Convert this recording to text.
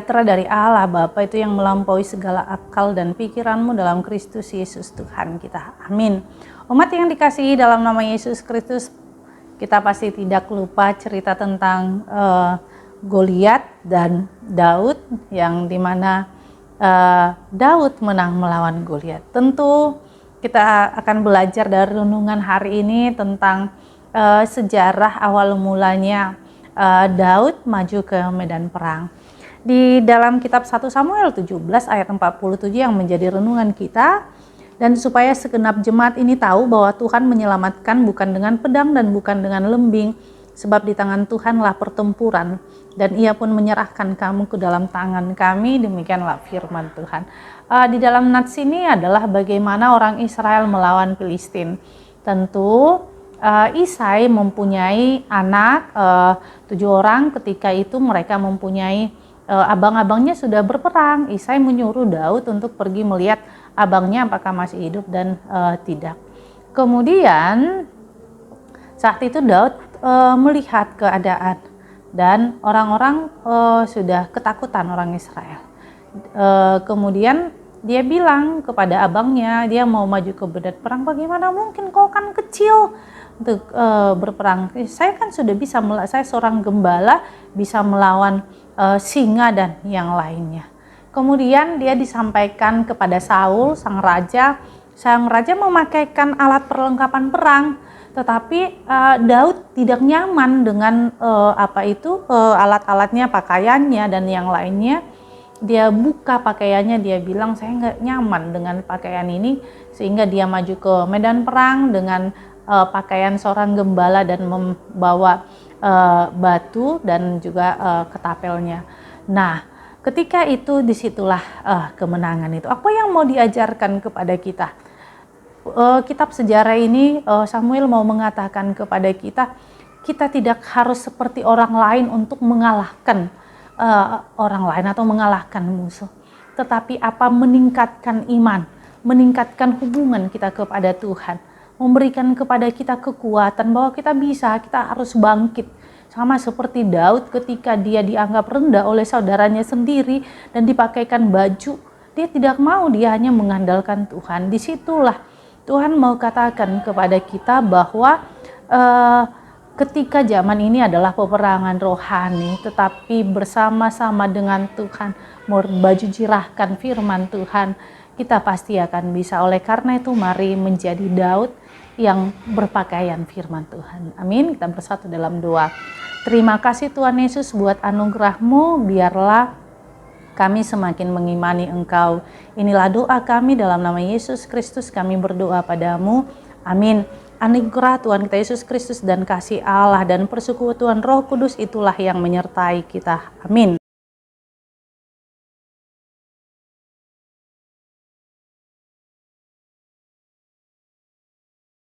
sejahtera dari Allah Bapa itu yang melampaui segala akal dan pikiranmu dalam Kristus Yesus Tuhan kita. Amin. Umat yang dikasihi dalam nama Yesus Kristus, kita pasti tidak lupa cerita tentang Goliat dan Daud, yang dimana Daud menang melawan Goliat. Tentu kita akan belajar dari renungan hari ini tentang sejarah awal mulanya Daud maju ke medan perang. Di dalam kitab 1 Samuel 17 ayat 47 yang menjadi renungan kita, dan supaya segenap jemaat ini tahu bahwa Tuhan menyelamatkan bukan dengan pedang dan bukan dengan lembing, sebab di tangan Tuhanlah pertempuran, dan Ia pun menyerahkan kamu ke dalam tangan kami. Demikianlah firman Tuhan. Di dalam nats ini adalah bagaimana orang Israel melawan Filistin. Tentu Isai mempunyai anak 7 orang. Ketika itu mereka mempunyai abang-abangnya sudah berperang. Isai menyuruh Daud untuk pergi melihat abangnya apakah masih hidup dan tidak. Kemudian saat itu Daud melihat keadaan dan orang-orang sudah ketakutan, orang Israel. Kemudian dia bilang kepada abangnya, dia mau maju ke medan perang. Bagaimana mungkin, kau kan kecil untuk berperang. Saya kan sudah bisa, saya seorang gembala, bisa melawan singa dan yang lainnya. Kemudian dia disampaikan kepada Saul, sang raja. Sang raja memakaikan alat perlengkapan perang, tetapi Daud tidak nyaman dengan alat-alatnya, pakaiannya dan yang lainnya. Dia buka pakaiannya, dia bilang saya nggak nyaman dengan pakaian ini, sehingga dia maju ke medan perang dengan pakaian seorang gembala dan membawa batu dan juga ketapelnya. Nah, ketika itu disitulah kemenangan itu. Apa yang mau diajarkan kepada kita? Kitab sejarah ini Samuel mau mengatakan kepada kita, kita tidak harus seperti orang lain untuk mengalahkan orang lain atau mengalahkan musuh, tetapi meningkatkan iman, meningkatkan hubungan kita kepada Tuhan, memberikan kepada kita kekuatan bahwa kita bisa, kita harus bangkit. Sama seperti Daud ketika dia dianggap rendah oleh saudaranya sendiri dan dipakaikan baju, dia tidak mau, dia hanya mengandalkan Tuhan. Disitulah Tuhan mau katakan kepada kita bahwa ketika zaman ini adalah peperangan rohani, tetapi bersama-sama dengan Tuhan, berbaju jirahkan firman Tuhan, kita pasti akan bisa. Oleh karena itu mari menjadi Daud yang berpakaian firman Tuhan. Amin. Kita bersatu dalam doa. Terima kasih Tuhan Yesus buat anugerah-Mu, biarlah kami semakin mengimani Engkau. Inilah doa kami dalam nama Yesus Kristus, kami berdoa padamu. Amin. Anugerah Tuhan kita Yesus Kristus dan kasih Allah dan persekutuan Roh Kudus itulah yang menyertai kita. Amin.